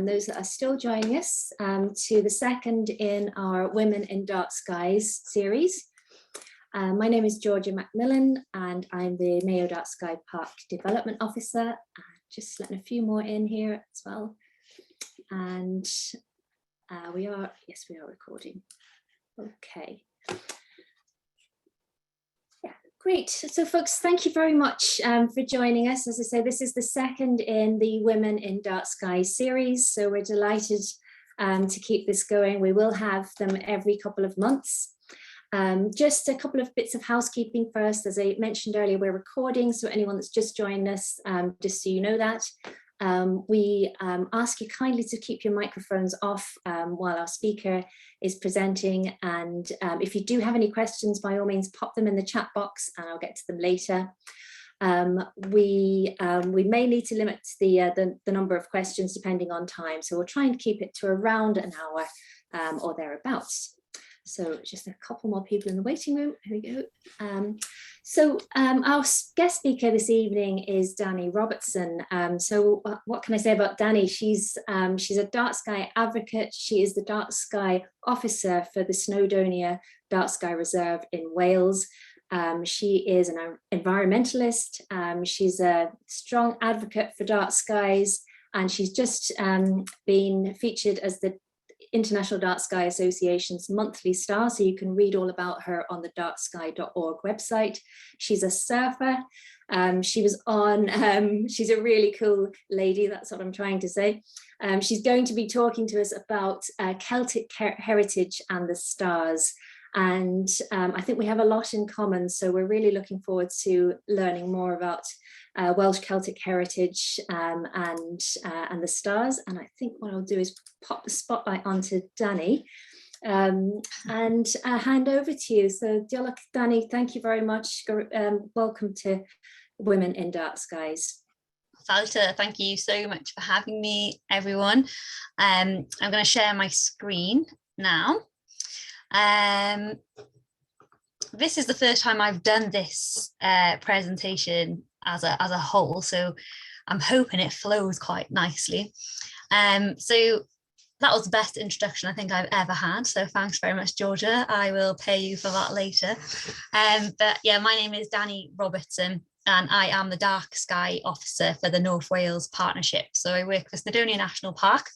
and those that are still joining us to the second in our Women in Dark Skies series. My name is Georgia Macmillan and I'm the Mayo Dark Sky Park Development Officer. Just letting a few more in here as well. And we are recording. Okay. Yeah, great. So folks, thank you very much for joining us. As I say, this is the second in the Women in Dark Sky series. So we're delighted to keep this going. We will have them every couple of months. Just a couple of bits of housekeeping first. As I mentioned earlier, we're recording, so anyone that's just joined us, just so you know that. We ask you kindly to keep your microphones off while our speaker is presenting, and if you do have any questions, by all means pop them in the chat box and I'll get to them later. We may need to limit the number of questions depending on time, so we'll try and keep it to around an hour or thereabouts. So just a couple more people in the waiting room. Here we go. Our guest speaker this evening is Dani Robertson. So what can I say about Dani? She's a dark sky advocate. She is the dark sky officer for the Snowdonia Dark Sky Reserve in Wales. She is an environmentalist. She's a strong advocate for dark skies, and she's just been featured as the International Dark Sky Association's monthly star, so you can read all about her on the darksky.org website. She's a surfer. She was on, she's a really cool lady, that's what I'm trying to say. She's going to be talking to us about Celtic heritage and the stars. And I think we have a lot in common, so we're really looking forward to learning more about Welsh Celtic heritage and the stars. And I think what I'll do is pop the spotlight onto Dani and hand over to you. So diolch, Dani, thank you very much. Welcome to Women in Dark Skies. Salta, thank you so much for having me, everyone. I'm going to share my screen now. This is the first time I've done this presentation as a whole, so I'm hoping it flows quite nicely. So that was the best introduction I think I've ever had, so thanks very much, Georgia. I will pay you for that later. But yeah, my name is Dani Robertson and I am the Dark Sky Officer for the North Wales Partnership. So I work for Snowdonia National Park.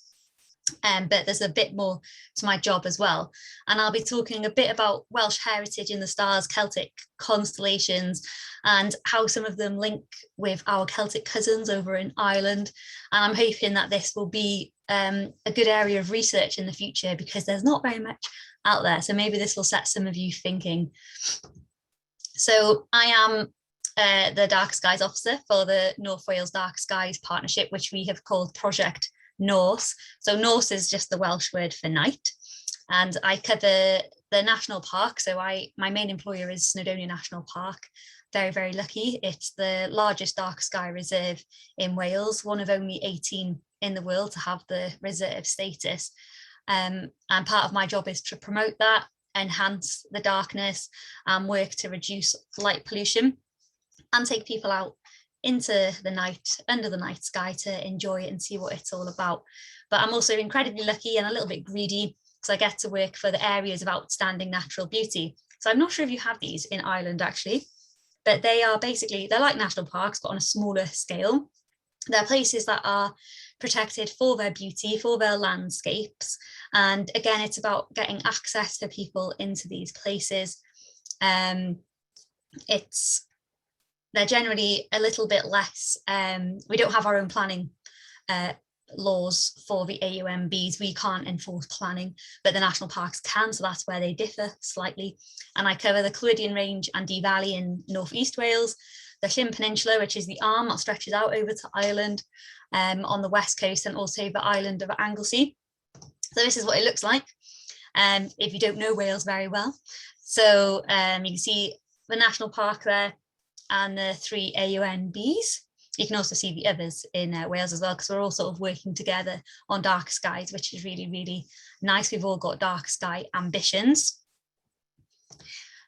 But there's a bit more to my job as well, and I'll be talking a bit about Welsh heritage in the stars, Celtic constellations, and how some of them link with our Celtic cousins over in Ireland. And I'm hoping that this will be a good area of research in the future, because there's not very much out there, so maybe this will set some of you thinking. So I am the Dark Skies Officer for the North Wales Dark Skies Partnership, which we have called Project Norse. So Norse is just the Welsh word for night, and I cover the national park. So my main employer is Snowdonia National Park. Very, very lucky. It's the largest dark sky reserve in Wales, one of only 18 in the world to have the reserve status. And part of my job is to promote that, enhance the darkness, and work to reduce light pollution and take people out into the night, under the night sky, to enjoy it and see what it's all about. But I'm also incredibly lucky and a little bit greedy, because I get to work for the areas of outstanding natural beauty. So I'm not sure if you have these in Ireland actually, but they're like national parks, but on a smaller scale. They're places that are protected for their beauty, for their landscapes. And again, it's about getting access for people into these places. They're generally a little bit less, we don't have our own planning laws for the AUMBs. We can't enforce planning, but the national parks can, so that's where they differ slightly. And I cover the Clwydian Range and Dee Valley in North East Wales, the Llyn Peninsula, which is the arm that stretches out over to Ireland on the west coast, and also the island of Anglesey. So this is what it looks like if you don't know Wales very well. So you can see the national park there and the 3 AUNBs. You can also see the others in Wales as well, because we're all sort of working together on dark skies, which is really, really nice. We've all got dark sky ambitions.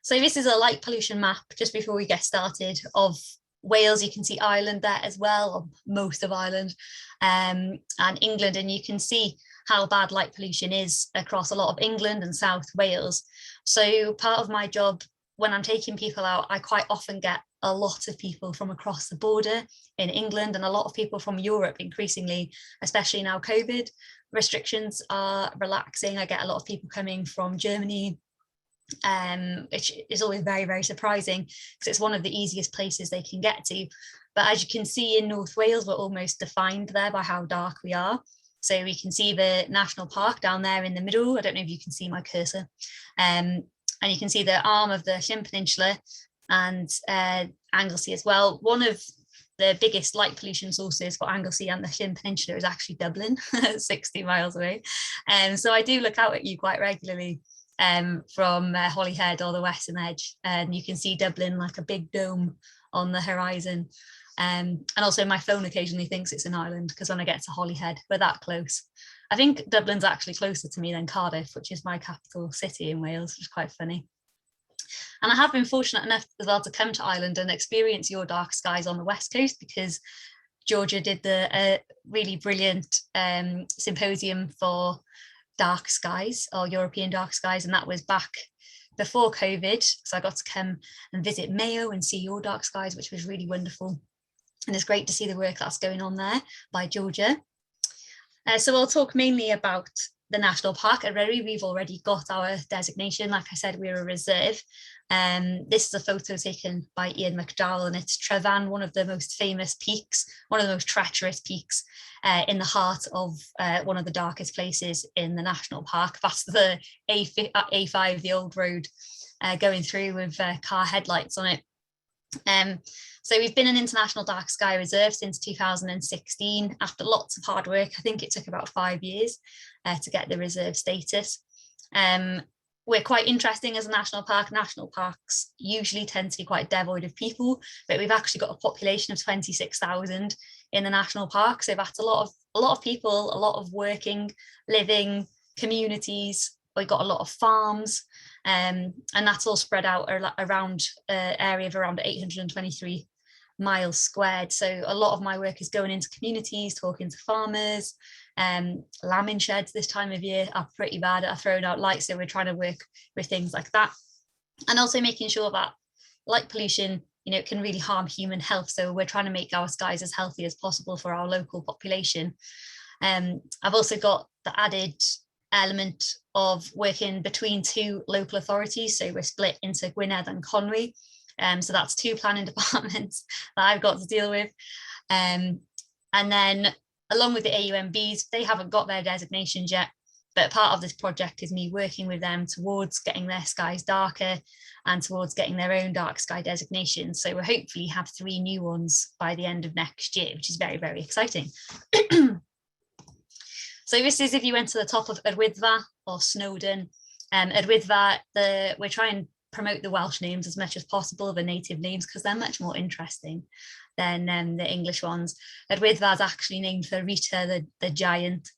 So this is a light pollution map, just before we get started, of Wales, you can see Ireland there as well, or most of Ireland, and England, and you can see how bad light pollution is across a lot of England and South Wales. So part of my job when I'm taking people out, I quite often get a lot of people from across the border in England and a lot of people from Europe increasingly, especially now COVID restrictions are relaxing. I get a lot of people coming from Germany, which is always very, very surprising because it's one of the easiest places they can get to. But as you can see in North Wales, we're almost defined there by how dark we are. So we can see the national park down there in the middle. I don't know if you can see my cursor. And you can see the arm of the Llyn Peninsula and Anglesey as well. One of the biggest light pollution sources for Anglesey and the Llyn Peninsula is actually Dublin, 60 miles away. So I do look out at you quite regularly from Holyhead or the Western Edge, and you can see Dublin like a big dome on the horizon. And also my phone occasionally thinks it's an island because when I get to Holyhead, we're that close. I think Dublin's actually closer to me than Cardiff, which is my capital city in Wales, which is quite funny. And I have been fortunate enough as well to come to Ireland and experience your dark skies on the West Coast, because Georgia did the really brilliant symposium for dark skies, or European dark skies, and that was back before COVID. So I got to come and visit Mayo and see your dark skies, which was really wonderful. And it's great to see the work that's going on there by Georgia. So I'll talk mainly about the National Park at Eryri. We've already got our designation. Like I said, we're a reserve. This is a photo taken by Ian McDowell, and it's Trevan, one of the most famous peaks, one of the most treacherous peaks in the heart of one of the darkest places in the National Park. That's the A5, the old road going through with car headlights on it. So we've been an international dark sky reserve since 2016 after lots of hard work. I think it took about 5 years to get the reserve status. We're quite interesting as a national park. National parks usually tend to be quite devoid of people, but we've actually got a population of 26,000 in the national park. So that's a lot of people, a lot of working, living communities. We've got a lot of farms, and that's all spread out around an area of around 823 miles squared. So a lot of my work is going into communities, talking to farmers. Lambing sheds this time of year are pretty bad at throwing out light, so we're trying to work with things like that, and also making sure that light pollution, you know, can really harm human health. So we're trying to make our skies as healthy as possible for our local population. I've also got the added element of working between two local authorities, so we're split into Gwynedd and Conwy, so that's two planning departments that I've got to deal with, and then along with the AUMBs, they haven't got their designations yet, but part of this project is me working with them towards getting their skies darker and towards getting their own dark sky designation. So we'll hopefully have 3 new ones by the end of next year, which is very, very exciting. So this is if you went to the top of Yr Wyddfa or Snowdon. Yr Wyddfa, we're trying to promote the Welsh names as much as possible, the native names, because they're much more interesting than the English ones. Yr Wyddfa is actually named for Rita, the giant,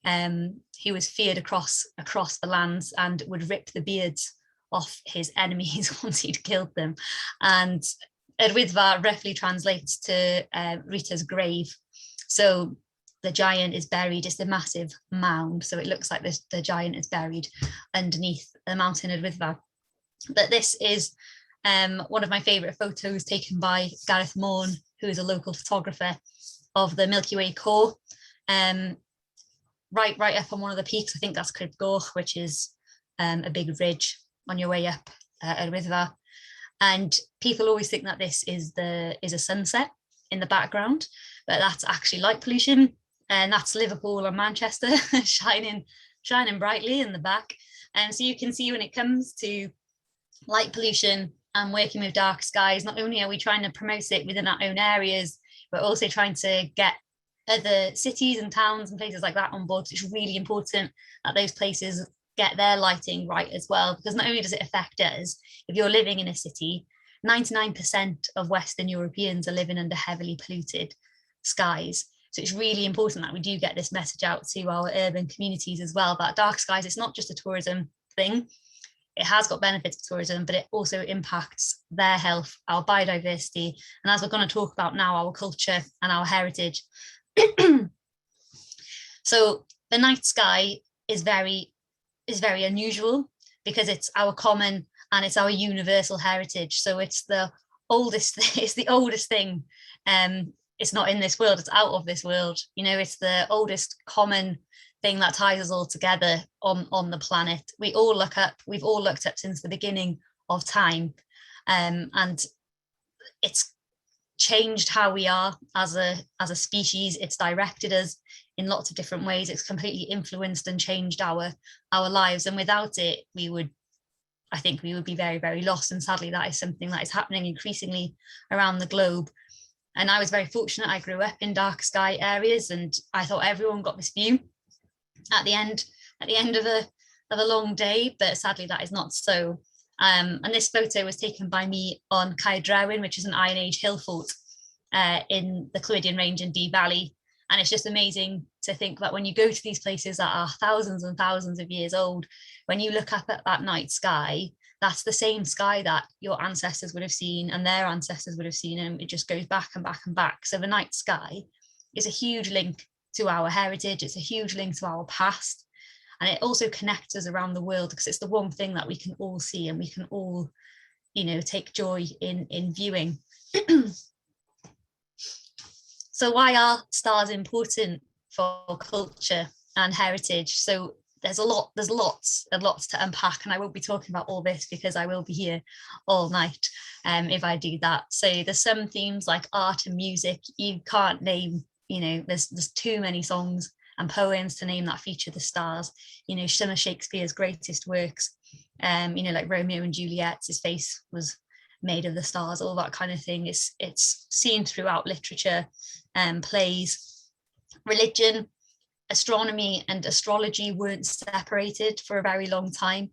who was feared across the lands and would rip the beards off his enemies once he'd killed them. And Yr Wyddfa roughly translates to Rita's grave. So the giant is buried, it's a massive mound, so it looks like the giant is buried underneath the mountain Yr Wyddfa. But this is one of my favourite photos taken by Gareth Morn, who is a local photographer, of the Milky Way core. Right up on one of the peaks, I think that's Crib Goch, which is a big ridge on your way up Yr Wyddfa. And people always think that this is a sunset in the background, but that's actually light pollution, and that's Liverpool and Manchester shining brightly in the back. And so you can see when it comes to light pollution and working with dark skies, not only are we trying to promote it within our own areas, we're also trying to get other cities and towns and places like that on board. It's really important that those places get their lighting right as well, because not only does it affect us, if you're living in a city, 99% of Western Europeans are living under heavily polluted skies. So it's really important that we do get this message out to our urban communities as well, that dark skies, it's not just a tourism thing. it has got benefits of tourism, but it also impacts their health, our biodiversity, and as we're going to talk about now, our culture and our heritage. So the night sky is very unusual because it's our common and it's our universal heritage. So it's the oldest thing. It's not in this world, it's out of this world. You know, it's the oldest common thing that ties us all together on the planet. We've all looked up since the beginning of time, and it's changed how we are as a species. It's directed us in lots of different ways. It's completely influenced and changed our lives, and without it I think we would be very, very lost. And sadly, that is something that is happening increasingly around the globe. And I was very fortunate. I grew up in dark sky areas, and I thought everyone got this view at the end of a long day, but sadly that is not so. And this photo was taken by me on Caerdrewin, which is an Iron Age hill fort in the Clwydian Range in Dee Valley. And it's just amazing to think that when you go to these places that are thousands and thousands of years old, when you look up at that night sky, that's the same sky that your ancestors would have seen and their ancestors would have seen, and it just goes back and back and back. So the night sky is a huge link to our heritage. It's a huge link to our past, and it also connects us around the world because it's the one thing that we can all see and we can all, take joy in viewing. So why are stars important for culture and heritage? So there's lots and lots to unpack, and I won't be talking about all this because I will be here all night if I do that. So there's some themes like art and music you can't name. There's too many songs and poems to name that feature the stars. Some of Shakespeare's greatest works, like Romeo and Juliet, his face was made of the stars, all that kind of thing. It's seen throughout literature, plays. Religion, astronomy and astrology weren't separated for a very long time.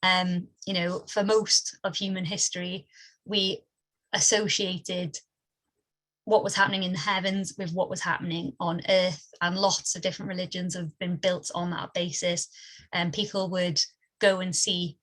For most of human history, we associated what was happening in the heavens with what was happening on earth, and lots of different religions have been built on that basis. And people would go and see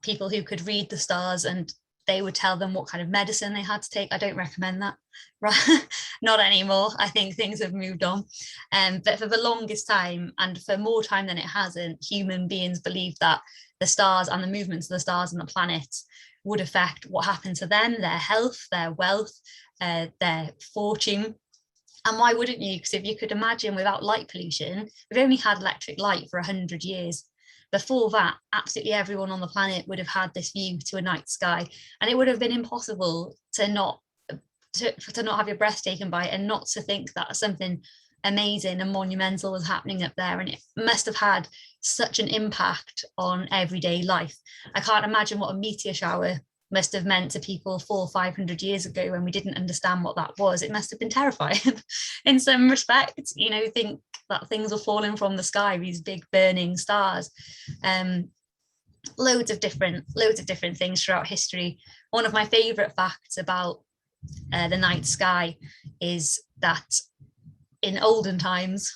people who could read the stars, and they would tell them what kind of medicine they had to take. I don't recommend that, right? Not anymore. I think things have moved on. But for the longest time, and for more time than it hasn't, human beings believed that the stars and the movements of the stars and the planets would affect what happened to them, their health, their wealth, their fortune. And why wouldn't you? Because if you could imagine, without light pollution, we've only had electric light for 100 years. Before that, absolutely everyone on the planet would have had this view to a night sky, and it would have been impossible to not have your breath taken by it and not to think that something amazing and monumental was happening up there. And it must have had such an impact on everyday life. I can't imagine what a meteor shower must have meant to people 400 or 500 years ago when we didn't understand what that was. It must have been terrifying in some respects, think that things were falling from the sky, these big burning stars. Loads of different things throughout history. One of my favorite facts about the night sky is that in olden times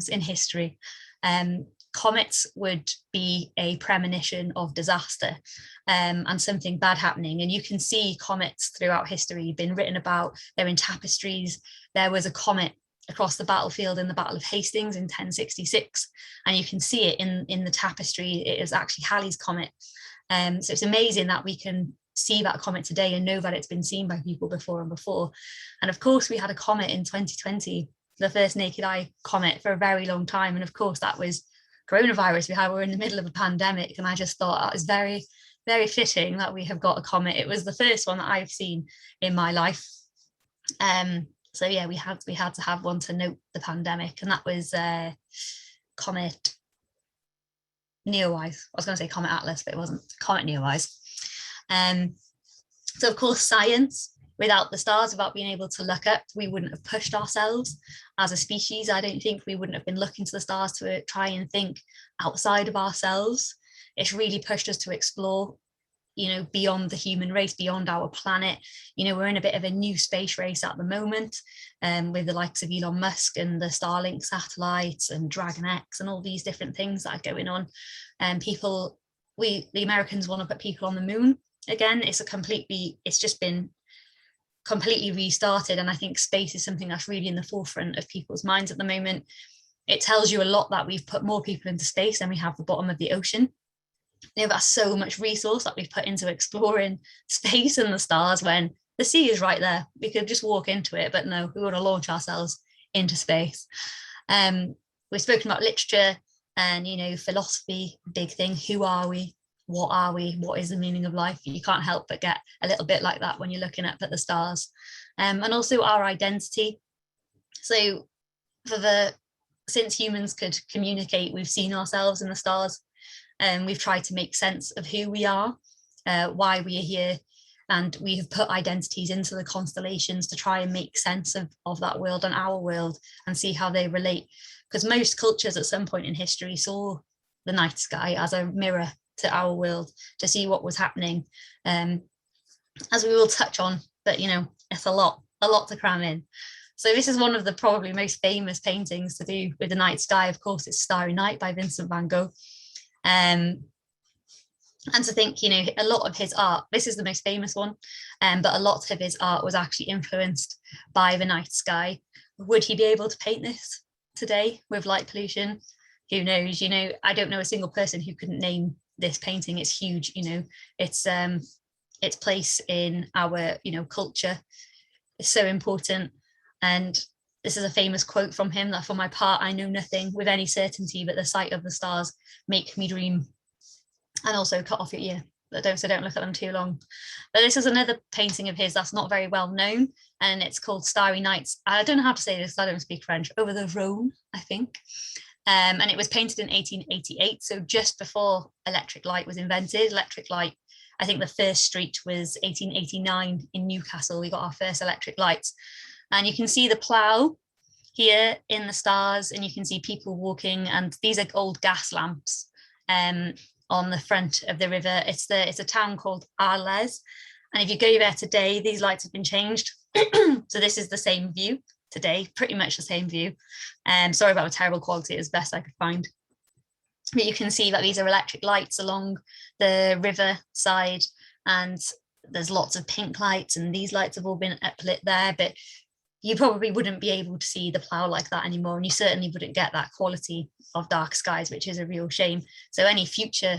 in history, comets would be a premonition of disaster and something bad happening. And you can see comets throughout history been written about. They're in tapestries. There was a comet across the battlefield in the Battle of Hastings in 1066, and you can see it in the tapestry. It is actually Halley's comet. So it's amazing that we can see that comet today and know that it's been seen by people before and before. And of course we had a comet in 2020, the first naked eye comet for a very long time, and of course that was coronavirus. We're in the middle of a pandemic, and I just thought that was very, very fitting that we have got a comet. It was the first one that I've seen in my life. So yeah, we had to have one to note the pandemic, and that was Comet Neowise. I was going to say Comet Atlas, but it wasn't. Comet Neowise. So of course, science. Without the stars, without being able to look up, we wouldn't have pushed ourselves as a species. I don't think we wouldn't have been looking to the stars to try and think outside of ourselves. It's really pushed us to explore, beyond the human race, beyond our planet. We're in a bit of a new space race at the moment, with the likes of Elon Musk and the Starlink satellites and Dragon X and all these different things that are going on. And people the Americans want to put people on the moon again. It's just been completely restarted, and I think space is something that's really in the forefront of people's minds at the moment. It tells you a lot that we've put more people into space than we have the bottom of the ocean. That's so much resource that we've put into exploring space and the stars, when the sea is right there. We could just walk into it, but no, we want to launch ourselves into space. We've spoken about literature and, philosophy, big thing. Who are we? What are we? What is the meaning of life? You can't help but get a little bit like that when you're looking up at the stars. And also our identity. So since humans could communicate, we've seen ourselves in the stars, and we've tried to make sense of who we are, why we are here, and we have put identities into the constellations to try and make sense of that world and our world, and see how they relate. Because most cultures at some point in history saw the night sky as a mirror to our world, to see what was happening, as we will touch on, but it's a lot to cram in. So this is one of the probably most famous paintings to do with the night sky. Of course, it's Starry Night by Vincent van Gogh. And to think, a lot of his art, this is the most famous one, but a lot of his art was actually influenced by the night sky. Would he be able to paint this today with light pollution? Who knows? I don't know a single person who couldn't name this painting. It's huge. Its place in our culture is so important. And this is a famous quote from him, that for my part, I know nothing with any certainty but the sight of the stars make me dream. And also cut off your ear, so don't look at them too long. But this is another painting of his that's not very well known, and it's called Starry Nights. I don't know how to say this, I don't speak French. Over the Rhone, I think. And it was painted in 1888, so just before electric light was invented. Electric light, I think the first street was 1889 in Newcastle. We got our first electric lights. And you can see the plough here in the stars, and you can see people walking, and these are old gas lamps on the front of the river. It's a town called Arles, and if you go there today, these lights have been changed. So this is the same view today, pretty much the same view. Sorry about the terrible quality, as best I could find. But you can see that these are electric lights along the river side, and there's lots of pink lights, and these lights have all been uplit there, but you probably wouldn't be able to see the plough like that anymore, and you certainly wouldn't get that quality of dark skies, which is a real shame. So any future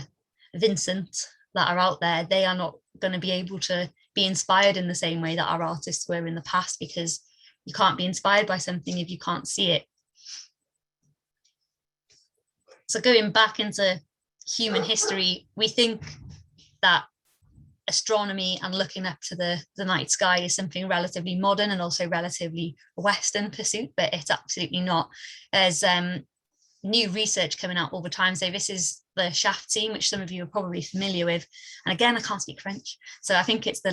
Vincents that are out there, they are not going to be able to be inspired in the same way that our artists were in the past, because you can't be inspired by something if you can't see it. So going back into human history, we think that astronomy and looking up to the night sky is something relatively modern and also relatively Western pursuit, but it's absolutely not. There's new research coming out all the time. So this is the shaft scene, which some of you are probably familiar with. And again, I can't speak French, so I think it's the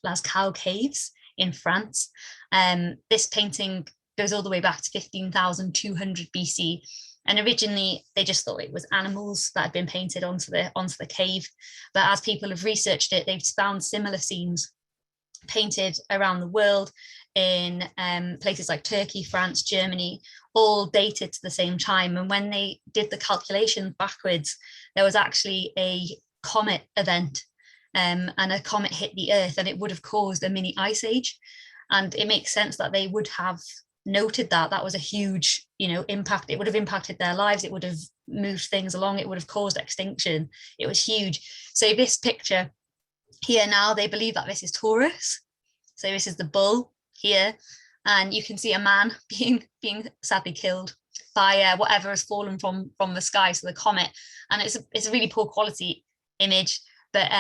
Lascaux caves in France. This painting goes all the way back to 15,200 BC. And originally, they just thought it was animals that had been painted onto the cave. But as people have researched it, they've found similar scenes painted around the world in places like Turkey, France, Germany, all dated to the same time. And when they did the calculations backwards, there was actually a comet event, and a comet hit the Earth, and it would have caused a mini ice age. And it makes sense that they would have noted that was a huge impact. It would have impacted their lives, it would have moved things along, it would have caused extinction. It was huge. So this picture here now, they believe that this is Taurus, so this is the bull here, and you can see a man being sadly killed by whatever has fallen from the sky, so the comet. And it's a really poor quality image, but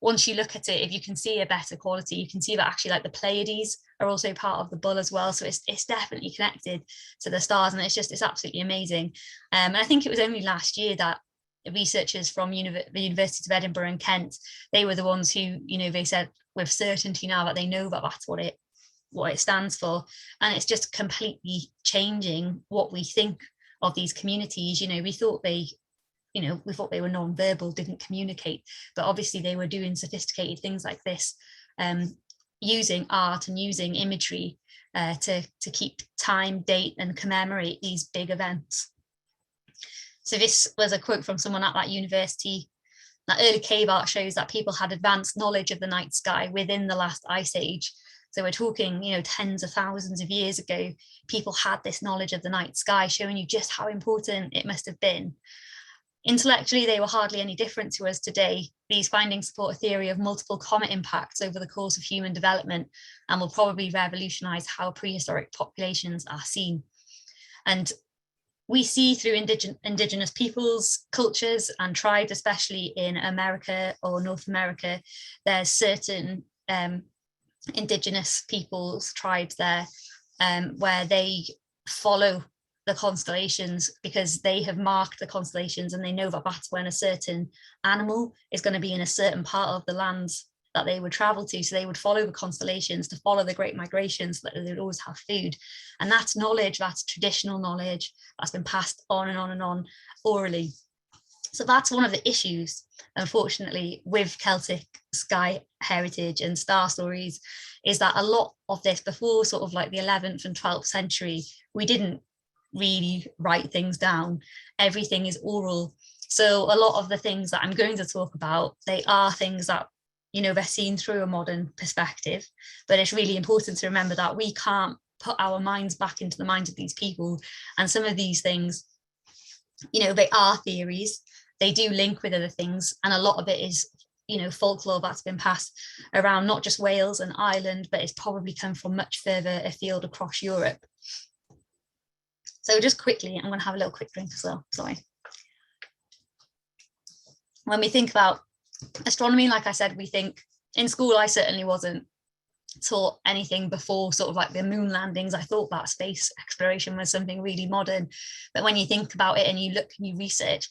once you look at it, if you can see a better quality, you can see that actually like the Pleiades are also part of the bull as well. So it's definitely connected to the stars, and it's absolutely amazing. And I think it was only last year that researchers from the Universities of Edinburgh and Kent, they were the ones who, they said with certainty now that they know that that's what it stands for. And it's just completely changing what we think of these communities. We thought they were non-verbal, didn't communicate, but obviously they were doing sophisticated things like this, using art and using imagery to keep time, date, and commemorate these big events. So this was a quote from someone at that university. That early cave art shows that people had advanced knowledge of the night sky within the last ice age. So we're talking, tens of thousands of years ago, people had this knowledge of the night sky, showing you just how important it must have been. Intellectually, they were hardly any different to us today. These findings support a theory of multiple comet impacts over the course of human development and will probably revolutionize how prehistoric populations are seen. And we see through indigenous peoples, cultures and tribes, especially in America or North America, there's certain indigenous peoples, tribes there, where they follow the constellations because they have marked the constellations and they know that that's when a certain animal is going to be in a certain part of the lands that they would travel to. So they would follow the constellations to follow the great migrations, so that they would always have food. And that's knowledge, that's traditional knowledge that's been passed on and on and on orally. So that's one of the issues, unfortunately, with Celtic sky heritage and star stories, is that a lot of this, before sort of like the 11th and 12th century, we didn't really write things down. Everything is oral. So a lot of the things that I'm going to talk about, they are things that, they're seen through a modern perspective, but it's really important to remember that we can't put our minds back into the minds of these people. And some of these things, they are theories, they do link with other things, and a lot of it is folklore that's been passed around not just Wales and Ireland, but it's probably come from much further afield across Europe. So just quickly, I'm going to have a little quick drink as well, sorry. When we think about astronomy, like I said, we think in school, I certainly wasn't taught anything before sort of like the moon landings. I thought that space exploration was something really modern. But when you think about it and you look and you research,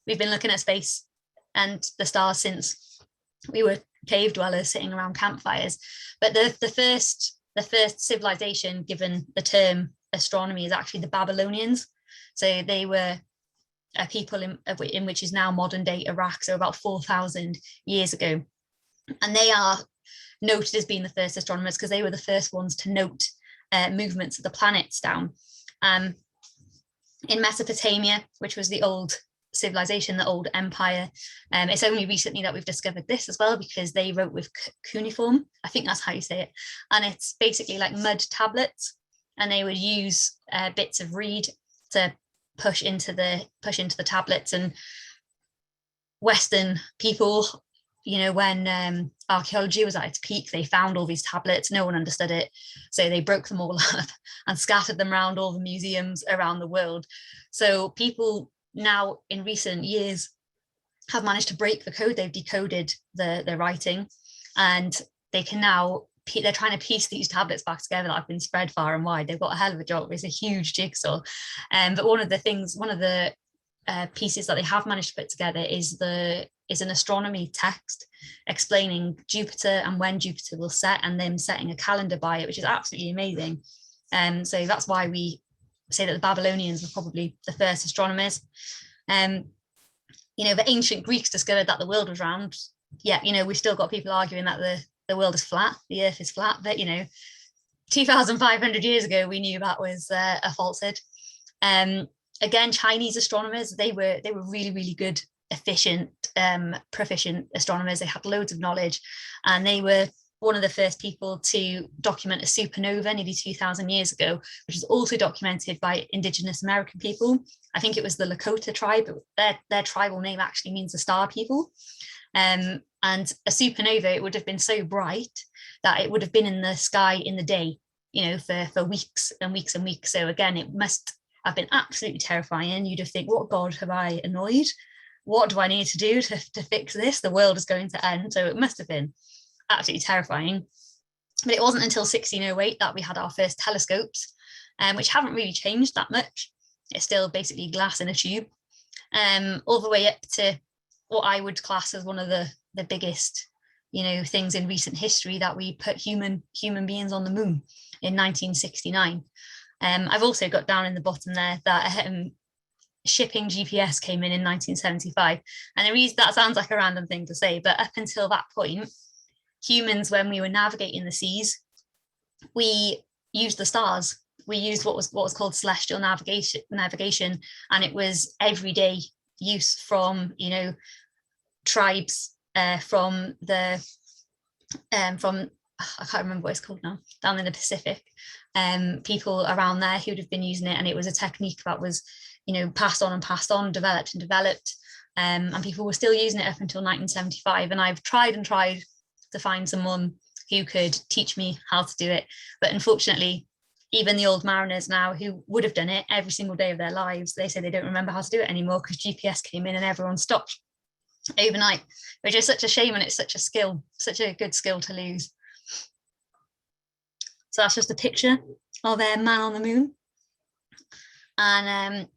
we've been looking at space and the stars since we were cave dwellers sitting around campfires. But the first civilization given the term astronomy is actually the Babylonians. So they were a people in which is now modern day Iraq, so about 4,000 years ago. And they are noted as being the first astronomers because they were the first ones to note movements of the planets down. In Mesopotamia, which was the old civilization, the old empire, it's only recently that we've discovered this as well, because they wrote with cuneiform, I think that's how you say it, and it's basically like mud tablets, and they would use bits of reed to push into the tablets. And Western people, when archaeology was at its peak, they found all these tablets, no one understood it, so they broke them all up and scattered them around all the museums around the world. So people now in recent years have managed to break the code. They've decoded the writing, and they can now, they're trying to piece these tablets back together that have been spread far and wide. They've got a hell of a job. It's a huge jigsaw. But one of the pieces that they have managed to put together is an astronomy text explaining Jupiter and when Jupiter will set, and them setting a calendar by it, which is absolutely amazing. So that's why we say that the Babylonians were probably the first astronomers. The ancient Greeks discovered that the world was round. Yeah, we've still got people arguing that the world is flat, the earth is flat, but 2,500 years ago we knew that was a falsehood. Again, Chinese astronomers, they were really, really good, efficient, proficient astronomers. They had loads of knowledge, and they were one of the first people to document a supernova nearly 2,000 years ago, which is also documented by indigenous American people. I think it was the Lakota tribe. Their tribal name actually means the star people. And a supernova, it would have been so bright that it would have been in the sky in the day, for weeks and weeks and weeks. So again, it must have been absolutely terrifying. You'd have think, what God have I annoyed? What do I need to do to fix this? The world is going to end. So it must have been absolutely terrifying. But it wasn't until 1608 that we had our first telescopes, which haven't really changed that much. It's still basically glass in a tube, all the way up to what I would class as one of the biggest, things in recent history, that we put human beings on the moon in 1969. I've also got down in the bottom there that shipping GPS came in 1975. And the reason that sounds like a random thing to say, but up until that point, humans, when we were navigating the seas, we used the stars. We used what was called celestial navigation, and it was everyday use, from tribes from I can't remember what it's called now, down in the Pacific, people around there who would have been using it, and it was a technique that was, you know, passed on and passed on, developed and developed, and people were still using it up until 1975. And I've tried and tried to find someone who could teach me how to do it, but unfortunately, even the old mariners now who would have done it every single day of their lives, they say they don't remember how to do it anymore because GPS came in and everyone stopped overnight, which is such a shame, and it's such a skill, such a good skill to lose. So that's just a picture of a man on the moon. And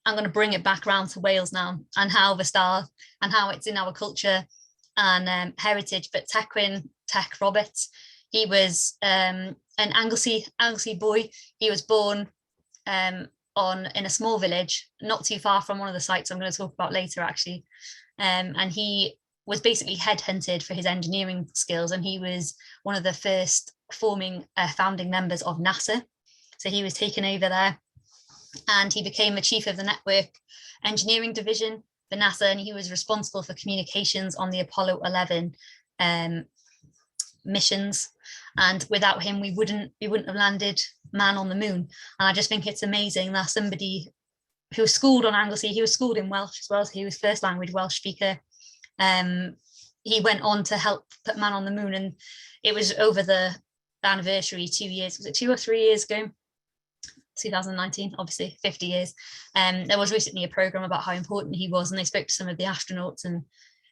I'm going to bring it back around to Wales now, and how the star and how it's in our culture and heritage. But Tecwyn Roberts, he was an Anglesey boy. He was born in a small village not too far from one of the sites I'm going to talk about later, actually. And he was basically headhunted for his engineering skills, and he was one of the first founding members of NASA. So he was taken over there, and he became the chief of the network engineering division for NASA, and he was responsible for communications on the Apollo 11 missions. And without him, we wouldn't have landed man on the moon. And I just think it's amazing that somebody who was schooled on Anglesey, he was schooled in Welsh as well, so he was first language Welsh speaker. He went on to help put man on the moon, and it was over the anniversary 2 years, was it 2 or 3 years ago? 2019, obviously 50 years. There was recently a program about how important he was, and they spoke to some of the astronauts, and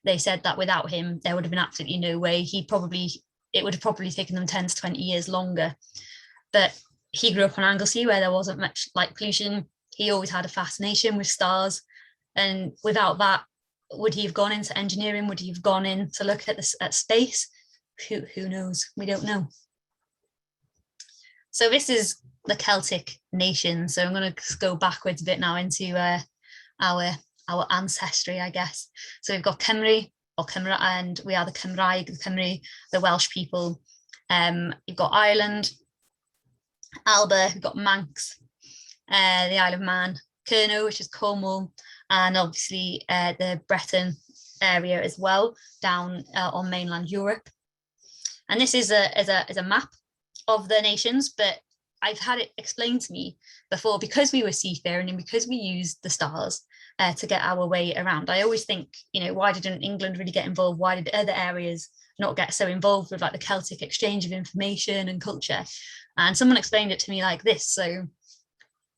they said that without him there would have been absolutely no way. It would have probably taken them 10 to 20 years longer. But he grew up on Anglesey, where there wasn't much light pollution. He always had a fascination with stars, and without that, would he have gone into engineering? Would he have gone in to look at space? Who knows? We don't know. So this is the Celtic nation. So I'm going to go backwards a bit now into our ancestry, I guess. So we've got Cymru, or Cymru, and we are the Cymraeg, the Cymru, the Welsh people. You've got Ireland, Alba, we've got Manx, the Isle of Man, Cerno, which is Cornwall, and obviously the Breton area as well, down on mainland Europe. And this is a map of the nations, but I've had it explained to me before, because we were seafaring and because we used the stars to get our way around. I always think, you know, why didn't England really get involved? Why did other areas not get so involved with like the Celtic exchange of information and culture? And someone explained it to me like this. So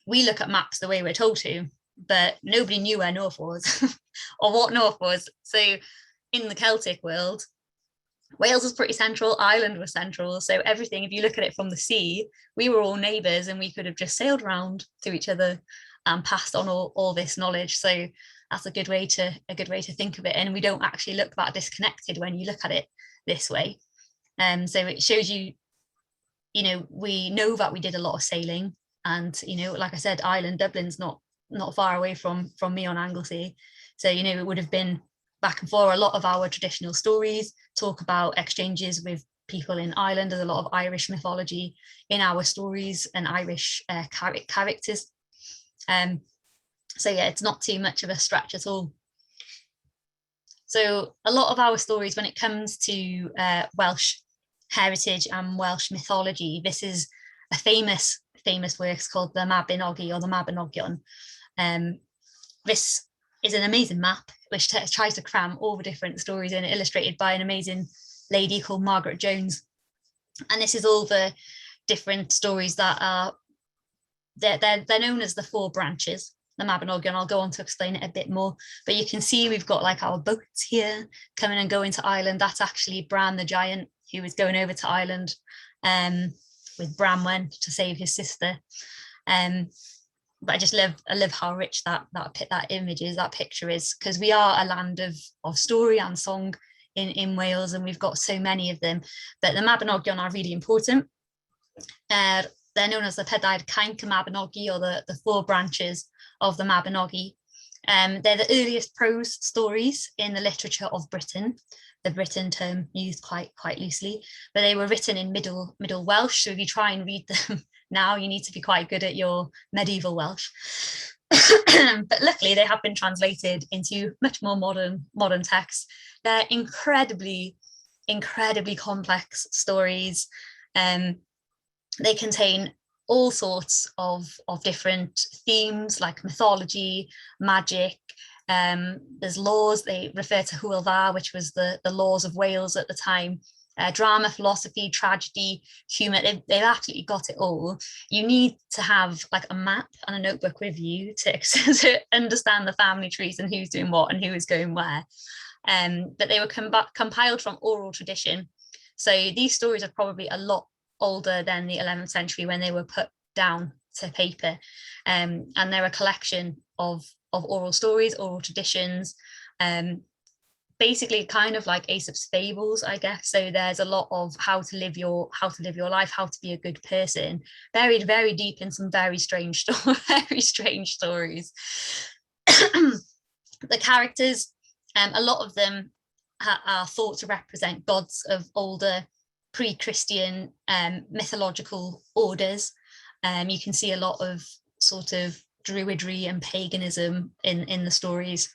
we look at maps the way we're told to, but nobody knew where north was or what north was. So in the Celtic world, Wales was pretty central, Ireland was central. So everything, if you look at it from the sea, we were all neighbours, and we could have just sailed around to each other and passed on all this knowledge. So that's a good way to think of it. And we don't actually look that disconnected when you look at it this way. So it shows you, you know, we know that we did a lot of sailing, and, you know, like I said, Ireland, Dublin's not far away from me on Anglesey. So, you know, it would have been back and forth. A lot of our traditional stories talk about exchanges with people in Ireland. There's a lot of Irish mythology in our stories and Irish characters. So yeah, it's not too much of a stretch at all. So a lot of our stories, when it comes to Welsh heritage and Welsh mythology, this is a famous work called the Mabinogi, or the Mabinogion. This is an amazing map which tries to cram all the different stories in, illustrated by an amazing lady called Margaret Jones. And this is all the different stories that are, they're known as the 4 branches, the Mabinogion. I'll go on to explain it a bit more, but you can see we've got like our boats here coming and going to Ireland. That's actually Bran the Giant, who was going over to Ireland with Branwen to save his sister. But I love how rich that image is, that picture is, because we are a land of story and song in Wales, and we've got so many of them. But the Mabinogion are really important. They're known as the Pedair Cainc y Mabinogi, or the 4 branches of the Mabinogi. They're the earliest prose stories in the literature of Britain. The Britain term used quite loosely, but they were written in Middle Welsh. So if you try and read them now, you need to be quite good at your medieval Welsh. But luckily they have been translated into much more modern texts. They're incredibly complex stories. They contain all sorts of different themes like mythology, magic. There's laws. They refer to Hwyl Dda, which was the laws of Wales at the time. Drama, philosophy, tragedy, humour, they've absolutely got it all. You need to have like a map and a notebook with you to understand the family trees and who's doing what and who is going where. But they were compiled from oral tradition. So these stories are probably a lot older than the 11th century when they were put down to paper. And they're a collection of oral stories, oral traditions, basically kind of like Aesop's fables, I guess. So there's a lot of how to live your life, how to be a good person, buried very deep in some very strange stories. The characters, a lot of them are thought to represent gods of older pre-Christian mythological orders. You can see a lot of sort of druidry and paganism in the stories.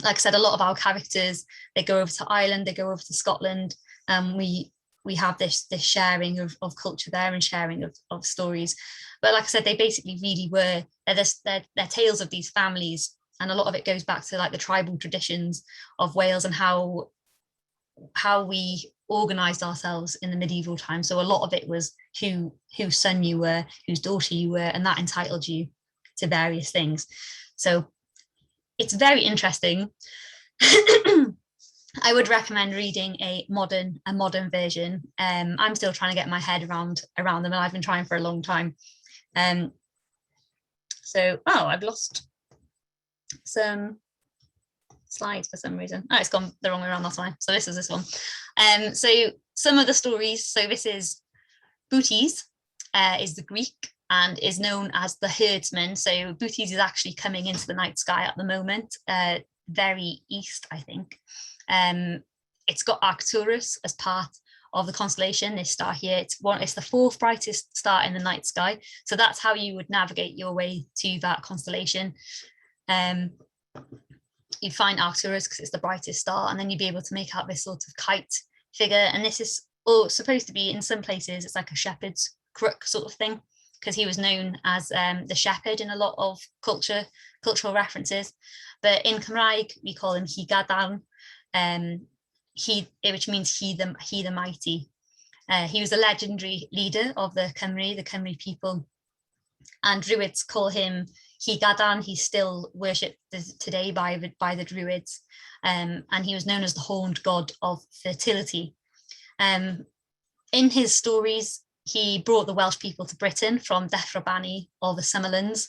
Like I said, a lot of our characters, they go over to Ireland, they go over to Scotland, and we have this sharing of culture there and sharing of stories. But like I said, they basically really were, they're tales of these families, and a lot of it goes back to like the tribal traditions of Wales and how we organized ourselves in the medieval times. So a lot of it was whose son you were, whose daughter you were, and that entitled you to various things. So it's very interesting. I would recommend reading a modern version. I'm still trying to get my head around them, and I've been trying for a long time. So I've lost some slides for some reason. It's gone the wrong way around, that's why. So this is this one. So some of the stories. So this is Bootes, is the Greek, and is known as the herdsman. So Bootes is actually coming into the night sky at the moment, very east, I think. It's got Arcturus as part of the constellation, this star here. It's the fourth brightest star in the night sky. So that's how you would navigate your way to that constellation. You'd find Arcturus because it's the brightest star, and then you'd be able to make out this sort of kite figure. And this is supposed to be, in some places, it's like a shepherd's crook sort of thing, because he was known as the shepherd in a lot of cultural references. But in Cymraeg, we call him Hi Gadarn, which means he the mighty. He was a legendary leader of the Cymry people, and Druids call him Hi Gadarn. He's still worshipped today by the Druids, and he was known as the horned god of fertility. In his stories, he brought the Welsh people to Britain from Deffrabani or the Summerlands.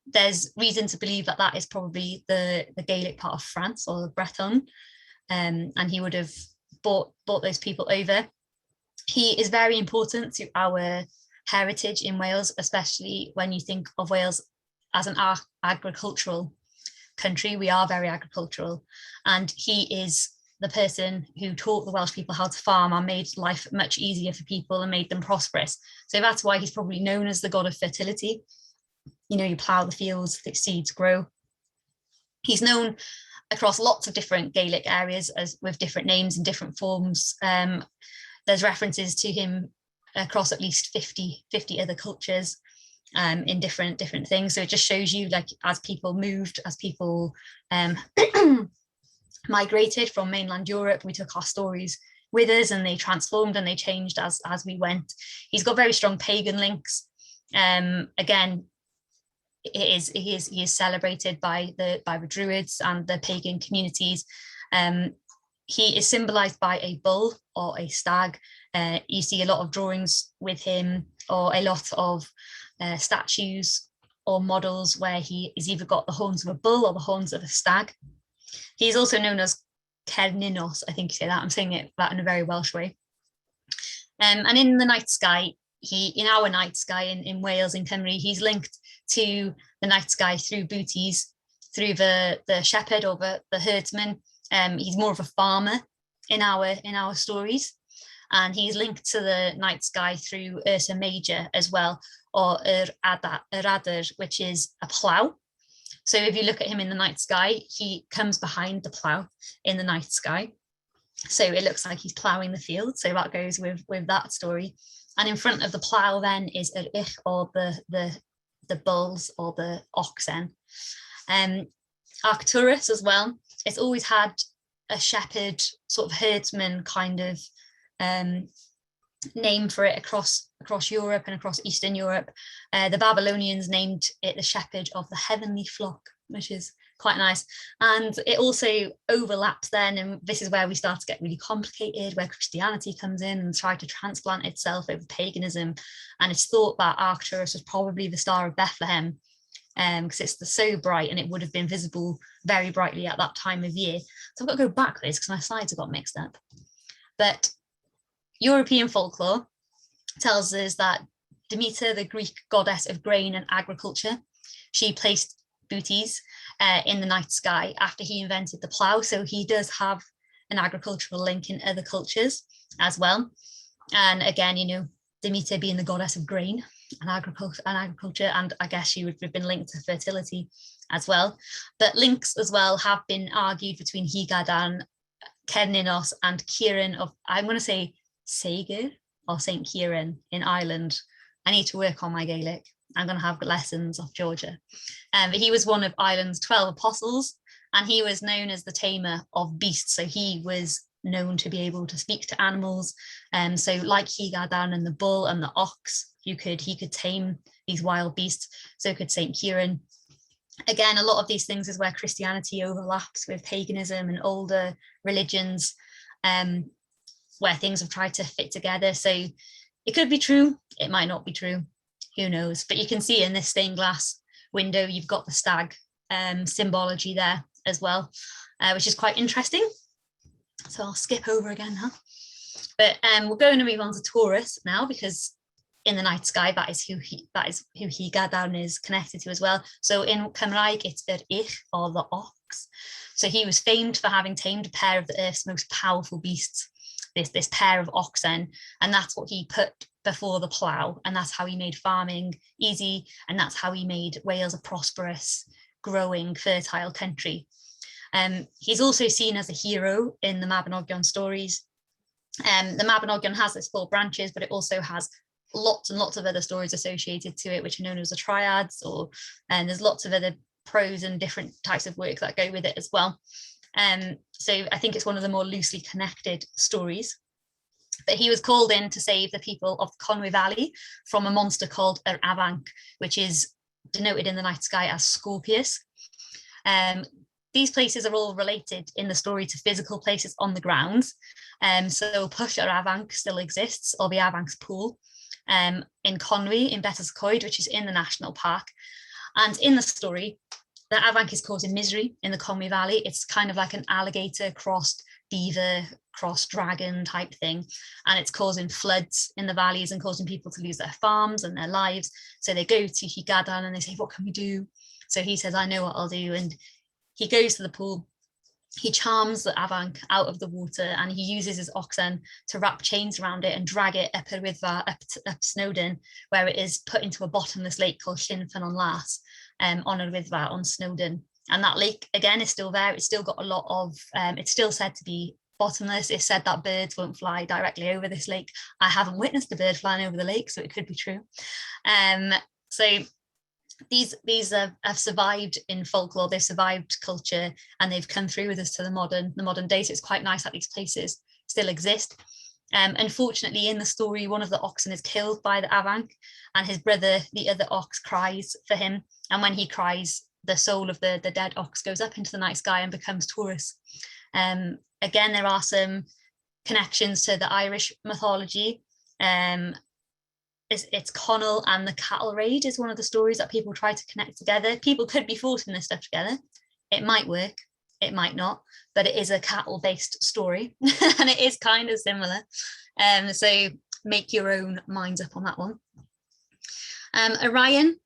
There's reason to believe that is probably the Gaelic part of France, or the Breton, and he would have brought those people over. He is very important to our heritage in Wales, especially when you think of Wales as an agricultural country. We are very agricultural, and he is the person who taught the Welsh people how to farm and made life much easier for people and made them prosperous. So that's why he's probably known as the god of fertility. You know, you plough the fields, the seeds grow. He's known across lots of different Gaelic areas with different names and different forms. There's references to him across at least 50 other cultures in different things. So it just shows you, like, as people moved, as people migrated from mainland Europe, we took our stories with us, and they transformed and they changed as we went. He's got very strong pagan links. Again, he is celebrated by the Druids and the pagan communities. He is symbolized by a bull or a stag. You see a lot of drawings with him, or a lot of statues or models where he is either got the horns of a bull or the horns of a stag. He's also known as Cerninos, I think you say that. I'm saying that in a very Welsh way. And in the night sky, in our night sky in Wales, in Cymru, he's linked to the night sky through Bootes, through the shepherd or the herdsman. He's more of a farmer in our stories, and he's linked to the night sky through Ursa Major as well, or Adar, which is a plough. So if you look at him in the night sky, he comes behind the plough in the night sky. So it looks like he's ploughing the field. So that goes with that story. And in front of the plough then is yr ich, or the bulls or the oxen. Arcturus as well. It's always had a shepherd, sort of herdsman kind of name for it across Europe and across Eastern Europe. The Babylonians named it the shepherd of the heavenly flock, which is quite nice. And it also overlaps then, and this is where we start to get really complicated, where Christianity comes in and tries to transplant itself over paganism. And it's thought that Arcturus was probably the Star of Bethlehem, because it's so bright and it would have been visible very brightly at that time of year. So I've got to go back this because my slides have got mixed up. But European folklore tells us that Demeter, the Greek goddess of grain and agriculture, she placed booties in the night sky after he invented the plough. So he does have an agricultural link in other cultures as well. And again, you know, Demeter being the goddess of grain and agriculture, and I guess she would have been linked to fertility as well. But links as well have been argued between Higadan, Cerninos, and Kieran of, I'm going to say Sager or St. Kieran in Ireland. I need to work on my Gaelic. I'm going to have lessons of Georgia. But he was one of Ireland's 12 apostles, and he was known as the tamer of beasts. So he was known to be able to speak to animals. So like Higadan and the bull and the ox, he could tame these wild beasts. So could St. Kieran. Again, a lot of these things is where Christianity overlaps with paganism and older religions, where things have tried to fit together. So it could be true, it might not be true, who knows? But you can see in this stained glass window, you've got the stag symbology there as well, which is quite interesting. So I'll skip over again, huh? But we're going to move on to Taurus now, because in the night sky, that is who Higadan is connected to as well. So in Cymraeg, it's yr ich, or the ox. So he was famed for having tamed a pair of the earth's most powerful beasts, this pair of oxen, and that's what he put before the plough, and that's how he made farming easy, and that's how he made Wales a prosperous, growing, fertile country. He's also seen as a hero in the Mabinogion stories. The Mabinogion has its 4 branches, but it also has lots and lots of other stories associated to it, which are known as the triads, and there's lots of other prose and different types of work that go with it as well. So I think it's one of the more loosely connected stories. But he was called in to save the people of Conwy Valley from a monster called yr Afanc, which is denoted in the night sky as Scorpius. These places are all related in the story to physical places on the ground. So Pwll yr Afanc still exists, or the Avanc's pool, in Conwy, in Betws-y-Coed, which is in the national park. And in the story, the Afanc is causing misery in the Conwy Valley. It's kind of like an alligator crossed beaver, crossed dragon type thing. And it's causing floods in the valleys and causing people to lose their farms and their lives. So they go to Higadan and they say, what can we do? So he says, I know what I'll do. And he goes to the pool. He charms the Afanc out of the water, and he uses his oxen to wrap chains around it and drag it up up Snowdon, where it is put into a bottomless lake called Llyn Ffynnon Las, on a river on Snowdon. And that lake, again, is still there. It's still got a lot of, it's still said to be bottomless. It's said that birds won't fly directly over this lake. I haven't witnessed a bird flying over the lake, so it could be true. So these have survived in folklore, they've survived culture, and they've come through with us to the modern day. So it's quite nice that these places still exist. Unfortunately, in the story, one of the oxen is killed by the Afanc, and his brother, the other ox, cries for him. And when he cries, the soul of the dead ox goes up into the night sky and becomes Taurus. Again, there are some connections to the Irish mythology. It's Connell and the cattle raid is one of the stories that people try to connect together. People could be forcing this stuff together. It might work, it might not, but it is a cattle-based story and it is kind of similar. So make your own minds up on that one. Orion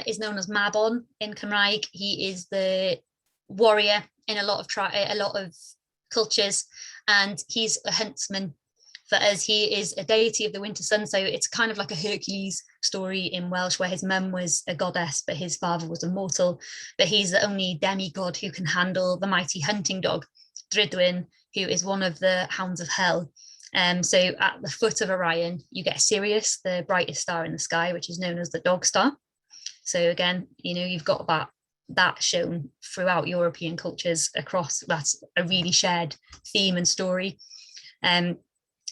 is known as Mabon in Cymraeg. He is the warrior in a lot of cultures, and he's a huntsman For us, he is a deity of the winter sun. So it's kind of like a Hercules story in Welsh, where his mum was a goddess, but his father was a mortal. But he's the only demigod who can handle the mighty hunting dog, Drydwyn, who is one of the hounds of hell. So at the foot of Orion, you get Sirius, the brightest star in the sky, which is known as the dog star. So again, you've got that shown throughout European cultures across. That's a really shared theme and story.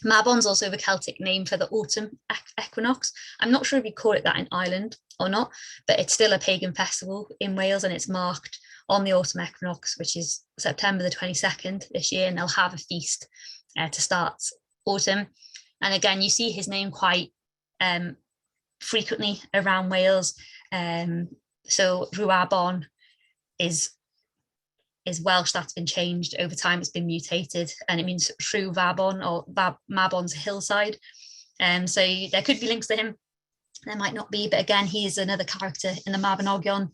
Mabon's also the Celtic name for the autumn equinox. I'm not sure if you call it that in Ireland or not, but it's still a pagan festival in Wales, and it's marked on the autumn equinox, which is September the 22nd this year, and they'll have a feast to start autumn. And again, you see his name quite frequently around Wales. So Rwabon is Welsh. That's been changed over time. It's been mutated, and it means Rhyw Fabon, or Mabon's hillside. So there could be links to him. There might not be, but again, he is another character in the Mabinogion.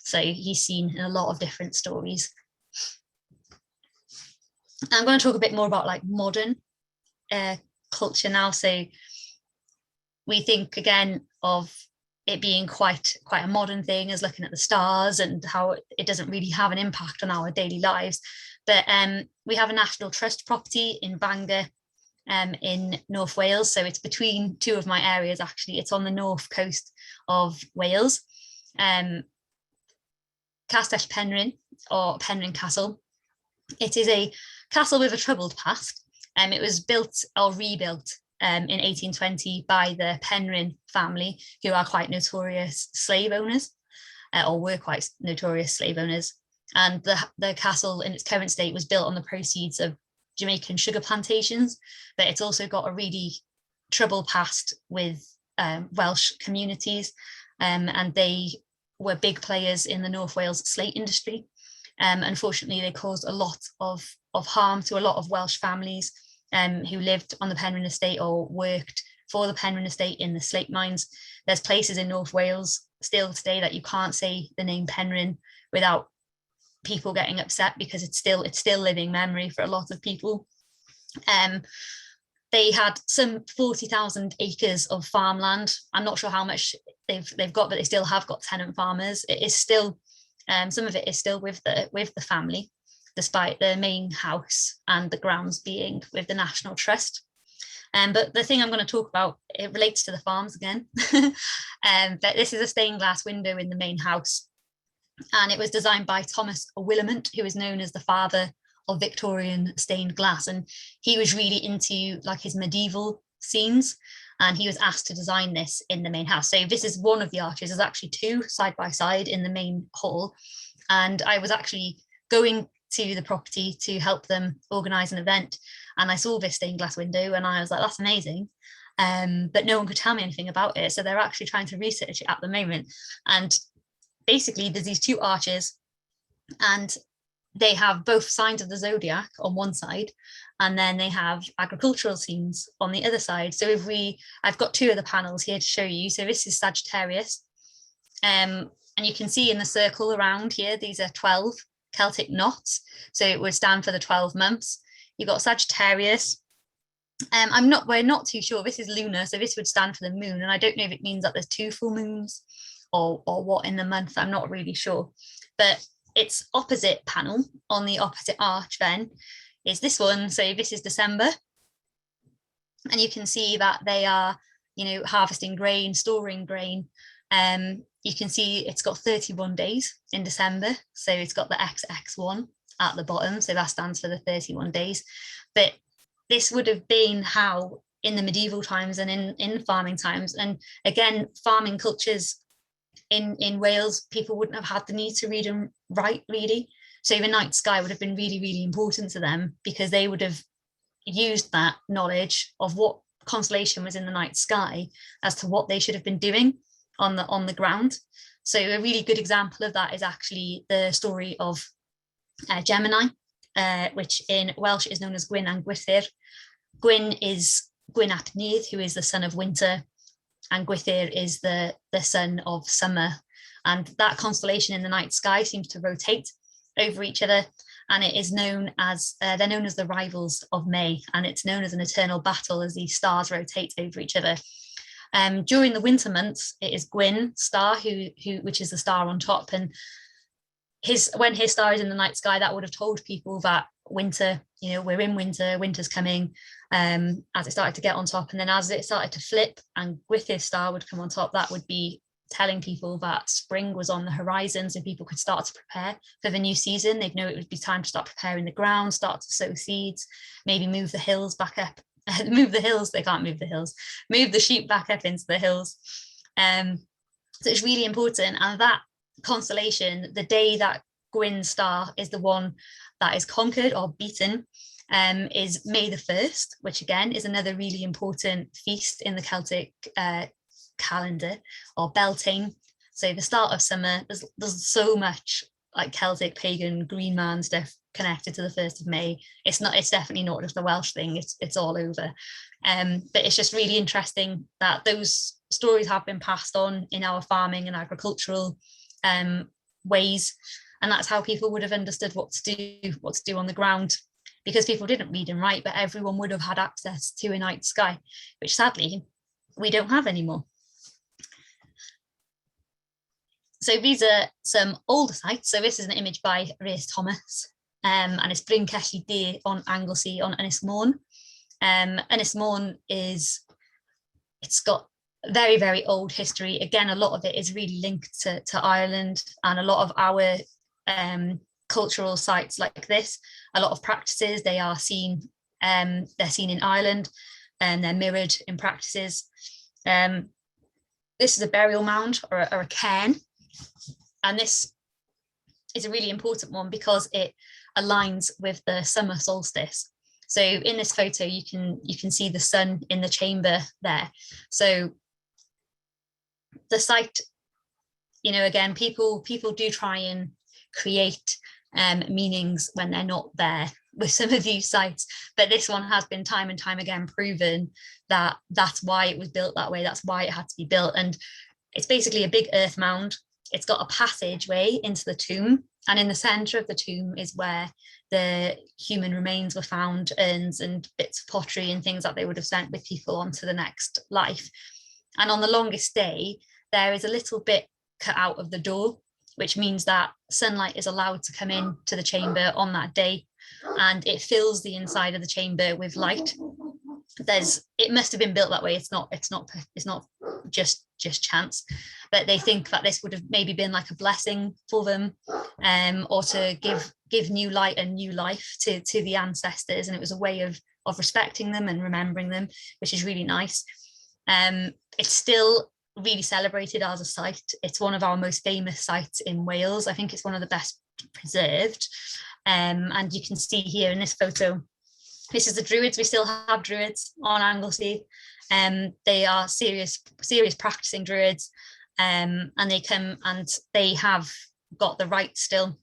So he's seen in a lot of different stories. I'm going to talk a bit more about like modern culture now. So we think again of it being quite a modern thing, as looking at the stars and how it doesn't really have an impact on our daily lives. But we have a National Trust property in Bangor in North Wales. So it's between two of my areas, actually. It's on the north coast of Wales. Castell Penrhyn, or Penrhyn Castle. It is a castle with a troubled past. It was built or rebuilt in 1820 by the Penrhyn family, who are quite notorious slave owners, or were quite notorious slave owners. And the castle in its current state was built on the proceeds of Jamaican sugar plantations, but it's also got a really troubled past with Welsh communities, and they were big players in the North Wales slate industry. Unfortunately, they caused a lot of harm to a lot of Welsh families who lived on the Penrhyn estate or worked for the Penrhyn estate in the slate mines. There's places in North Wales still today that you can't say the name Penrhyn without people getting upset, because it's still living memory for a lot of people. They had some 40,000 acres of farmland. I'm not sure how much they've got, but they still have got tenant farmers. It is still some of it is still with the family, despite the main house and the grounds being with the National Trust. But the thing I'm going to talk about, it relates to the farms again. But this is a stained glass window in the main house, and it was designed by Thomas Willimant, who is known as the father of Victorian stained glass, and he was really into like his medieval scenes, and he was asked to design this in the main house. So this is one of the arches. There's actually two side by side in the main hall, and I was actually going to the property to help them organize an event, and I saw this stained glass window and I was like, that's amazing, but no one could tell me anything about it. So they're actually trying to research it at the moment, and basically there's these two arches, and they have both signs of the zodiac on one side, and then they have agricultural scenes on the other side. So I've got two of the panels here to show you. So this is Sagittarius, and you can see in the circle around here, these are 12 Celtic knots. So it would stand for the 12 months. You've got Sagittarius. We're not too sure. This is lunar, so this would stand for the moon. And I don't know if it means that there's two full moons or what in the month. I'm not really sure. But its opposite panel on the opposite arch then is this one. So this is December. And you can see that they are, harvesting grain, storing grain. You can see it's got 31 days in December. So it's got the XX1 at the bottom. So that stands for the 31 days. But this would have been how in the medieval times and in farming times. And again, farming cultures in Wales, people wouldn't have had the need to read and write really. So the night sky would have been really, really important to them, because they would have used that knowledge of what constellation was in the night sky as to what they should have been doing on the ground. So a really good example of that is actually the story of Gemini, which in Welsh is known as Gwyn and Gwythyr. Gwyn is Gwyn ap Nudd, who is the son of winter, and Gwythyr is the son of summer. And that constellation in the night sky seems to rotate over each other. and it is known as, they're known as the rivals of May, and it's known as an eternal battle as these stars rotate over each other. During the winter months, it is Gwyn's star, which is the star on top, and when his star is in the night sky, that would have told people that winter, we're in winter, winter's coming, as it started to get on top. And then as it started to flip and Gwyn's star would come on top, that would be telling people that spring was on the horizon, so people could start to prepare for the new season. They'd know it would be time to start preparing the ground, start to sow seeds, maybe move the hills back up. Move the sheep back up into the hills. So it's really important. And that constellation, the day that Gwyn's star is the one that is conquered or beaten, is May the 1st, which again is another really important feast in the Celtic calendar, or Beltane. So the start of summer, there's so much like Celtic pagan green man stuff connected to the 1st of May. It's definitely not just a Welsh thing, it's all over. But it's just really interesting that those stories have been passed on in our farming and agricultural ways, and that's how people would have understood what to do on the ground, because people didn't read and write, but everyone would have had access to a night sky, which sadly we don't have anymore. So these are some older sites. So this is an image by Rhys Thomas, and it's Bryn Celli De on Anglesey on Ynys Môn. Ynys Môn it's got very, very old history. Again, a lot of it is really linked to Ireland, and a lot of our cultural sites like this, a lot of practices, they are seen, they're seen in Ireland, and they're mirrored in practices. This is a burial mound or a cairn, and this is a really important one because it aligns with the summer solstice. So in this photo, you can see the sun in the chamber there. So the site, again, people do try and create meanings when they're not there with some of these sites, but this one has been time and time again proven that that's why it was built that way. That's why it had to be built. And it's basically a big earth mound. It's got a passageway into the tomb, and in the center of the tomb is where the human remains were found, urns and bits of pottery and things that they would have sent with people onto the next life. And on the longest day, there is a little bit cut out of the door, which means that sunlight is allowed to come in to the chamber on that day, and it fills the inside of the chamber with light. It must have been built that way. It's not just chance, but they think that this would have maybe been like a blessing for them, or to give new light and new life to the ancestors, and it was a way of respecting them and remembering them, which is really nice. It's still really celebrated as a site. It's one of our most famous sites in Wales. I think it's one of the best preserved, and you can see here in this photo, this is the Druids. We still have Druids on Anglesey. They are serious practicing Druids, and they come and they have got the right still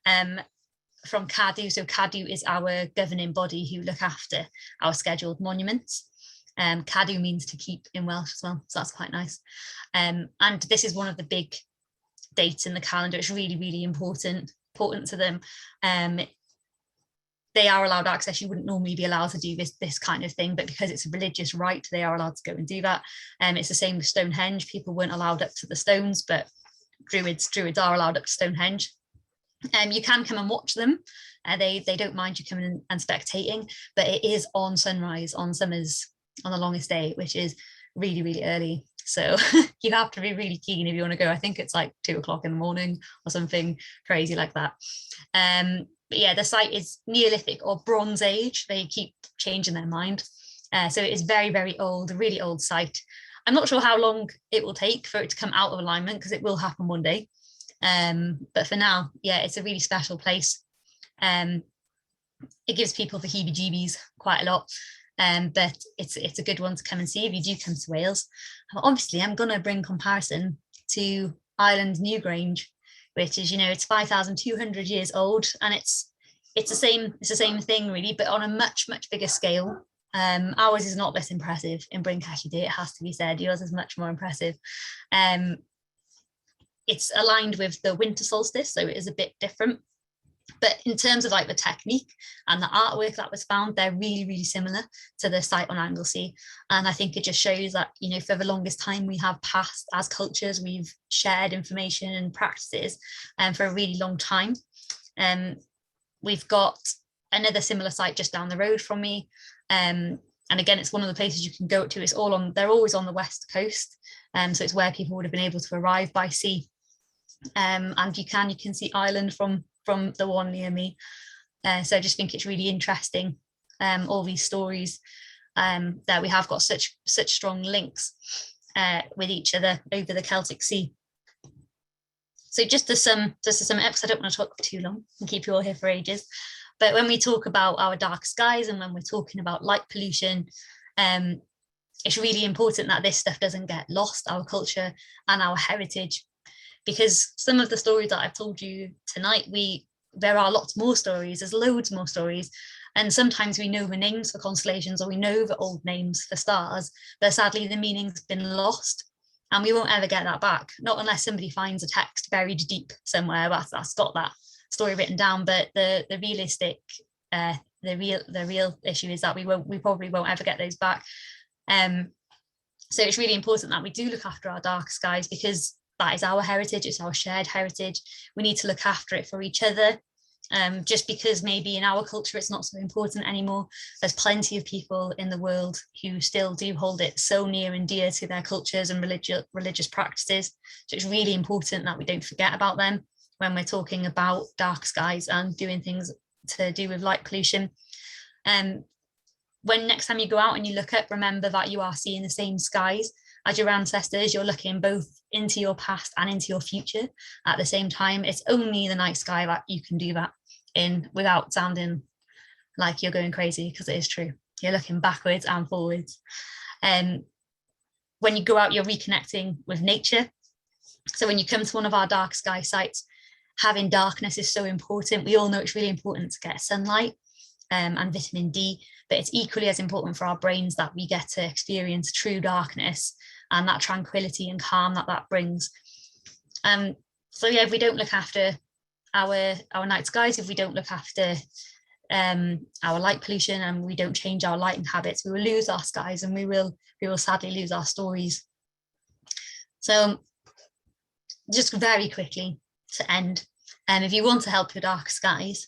from Cadw. So Cadw is our governing body who look after our scheduled monuments. Cadw means to keep in Welsh as well, so that's quite nice. And this is one of the big dates in the calendar. It's really, really important to them. They are allowed access. You wouldn't normally be allowed to do this kind of thing, but because it's a religious rite, they are allowed to go and do that. It's the same with Stonehenge. People weren't allowed up to the stones, but Druids are allowed up to Stonehenge. You can come and watch them. They don't mind you coming and spectating, but it is on sunrise on the longest day, which is really, really early. So you have to be really keen if you want to go. I think it's like 2 o'clock in the morning or something crazy like that. But yeah, the site is Neolithic or Bronze Age. They keep changing their mind. So it is very, very old, a really old site. I'm not sure how long it will take for it to come out of alignment, because it will happen one day. But for now, yeah, it's a really special place. It gives people the heebie-jeebies quite a lot. But it's a good one to come and see if you do come to Wales. Obviously, I'm going to bring comparison to Ireland's Newgrange, which is, it's 5,200 years old, and it's the same thing really, but on a much, much bigger scale. Ours is not less impressive in Bryn Celli De, it has to be said. Yours is much more impressive. It's aligned with the winter solstice, so it is a bit different. But in terms of like the technique and the artwork that was found, they're really, really similar to the site on Anglesey. And I think it just shows that, you know, for the longest time we have passed as cultures, we've shared information and practices for a really long time. We've got another similar site just down the road from me. And again, it's one of the places you can go to. It's all on, they're always on the west coast. So it's where people would have been able to arrive by sea. And you can see Ireland from the one near me. So I just think it's really interesting, all these stories, that we have got such strong links with each other over the Celtic Sea. So just to sum up, because I don't want to talk for too long and keep you all here for ages, but when we talk about our dark skies and when we're talking about light pollution, it's really important that this stuff doesn't get lost, our culture and our heritage, because some of the stories that I've told you tonight, there are lots more stories, there's loads more stories, and sometimes we know the names for constellations or we know the old names for stars, but sadly the meaning's been lost and we won't ever get that back, not unless somebody finds a text buried deep somewhere that's got that story written down. But the real issue is that we probably won't ever get those back. So it's really important that we do look after our dark skies, because that is our heritage, it's our shared heritage. We need to look after it for each other. Just because maybe in our culture it's not so important anymore, there's plenty of people in the world who still do hold it so near and dear to their cultures and religious practices. So it's really important that we don't forget about them when we're talking about dark skies and doing things to do with light pollution. When next time you go out and you look up, remember that you are seeing the same skies as your ancestors. You're looking both into your past and into your future at the same time. It's only the night sky that you can do that in without sounding like you're going crazy, because it is true. You're looking backwards and forwards. When you go out, you're reconnecting with nature. So when you come to one of our dark sky sites, having darkness is so important. We all know it's really important to get sunlight and vitamin D, but it's equally as important for our brains that we get to experience true darkness and that tranquility and calm that brings. So yeah, if we don't look after our night skies, if we don't look after our light pollution, and we don't change our lighting habits, we will lose our skies, and we will sadly lose our stories. So just very quickly to end, if you want to help your dark skies,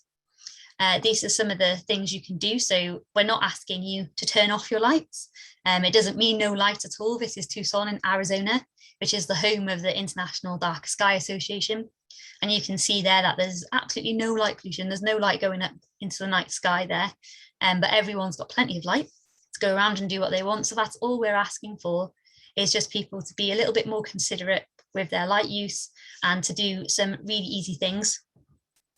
these are some of the things you can do. So we're not asking you to turn off your lights. It doesn't mean no light at all. This is Tucson in Arizona, which is the home of the International Dark Sky Association. And you can see there that there's absolutely no light pollution. There's no light going up into the night sky there. But everyone's got plenty of light to go around and do what they want. So that's all we're asking for, is just people to be a little bit more considerate with their light use and to do some really easy things,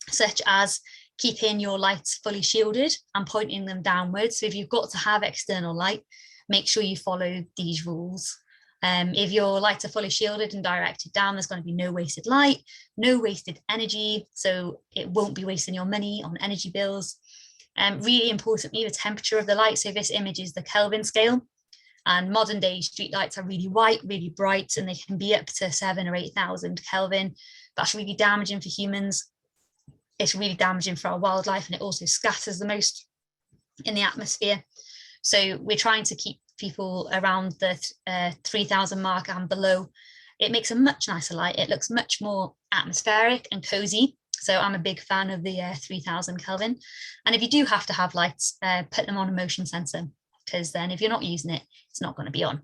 such as keeping your lights fully shielded and pointing them downwards. So if you've got to have external light, make sure you follow these rules. If your lights are fully shielded and directed down, there's going to be no wasted light, no wasted energy, so it won't be wasting your money on energy bills. Really importantly, the temperature of the light. So this image is the Kelvin scale, and modern day street lights are really white, really bright, and they can be up to 7,000 or 8,000 Kelvin. That's really damaging for humans. It's really damaging for our wildlife, and it also scatters the most in the atmosphere. So we're trying to keep people around the 3,000 mark and below. It makes a much nicer light. It looks much more atmospheric and cozy. So I'm a big fan of the 3,000 Kelvin. And if you do have to have lights, put them on a motion sensor, because then if you're not using it, it's not going to be on.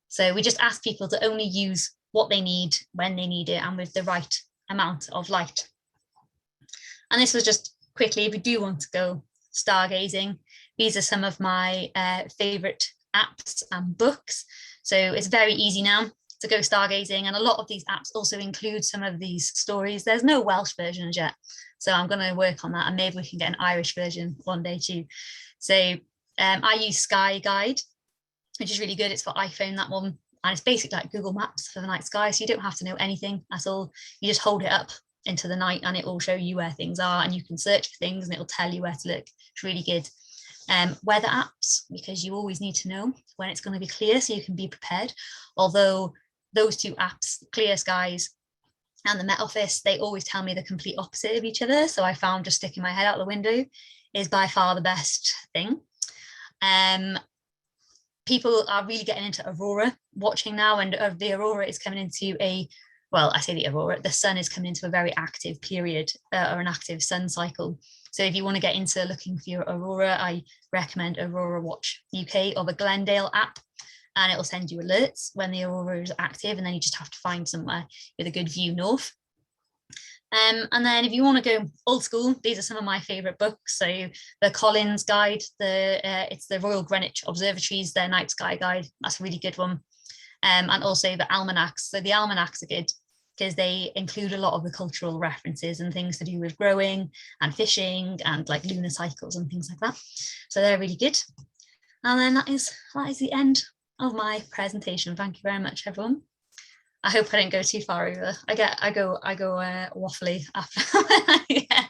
So we just ask people to only use what they need when they need it and with the right amount of light. And this was just quickly, if you do want to go stargazing, these are some of my favorite apps and books. So it's very easy now to go stargazing, and a lot of these apps also include some of these stories. There's no Welsh version as yet, so I'm going to work on that, and maybe we can get an Irish version one day too. So I use Sky Guide, which is really good. It's for iPhone, that one, and it's basically like Google Maps for the night sky, so you don't have to know anything at all. You just hold it up into the night and it will show you where things are, and you can search for things and it will tell you where to look. It's really good. Weather apps, because you always need to know when it's going to be clear so you can be prepared. Although those two apps, Clear Skies and the Met Office, they always tell me the complete opposite of each other. So I found just sticking my head out the window is by far the best thing. People are really getting into aurora watching now, and the aurora is coming into I say the aurora, the sun is coming into a very active period, or an active sun cycle. So if you want to get into looking for your aurora, I recommend Aurora Watch UK or the Glendale app, and it will send you alerts when the aurora is active, and then you just have to find somewhere with a good view north. And then if you want to go old school, these are some of my favorite books. So the Collins Guide, it's the Royal Greenwich Observatories, their Night Sky Guide. That's a really good one. And also the almanacs. So the almanacs are good because they include a lot of the cultural references and things to do with growing and fishing and like lunar cycles and things like that. So they're really good. And then that is the end of my presentation. Thank you very much, everyone. I hope I didn't go too far over. I go waffly after. Yeah.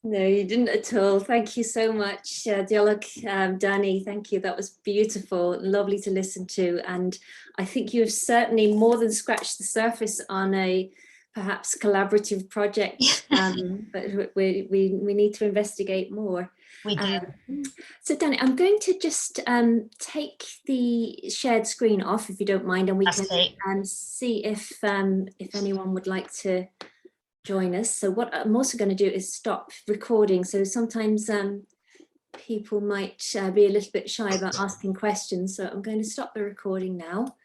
No, you didn't at all. Thank you so much, Diolch, Dani. Thank you. That was beautiful, lovely to listen to. And I think you have certainly more than scratched the surface on a perhaps collaborative project, but we need to investigate more. We do. So Dani, I'm going to just take the shared screen off, if you don't mind, and we can see if anyone would like to join us. So what I'm also going to do is stop recording. So sometimes people might be a little bit shy about asking questions. So I'm going to stop the recording now.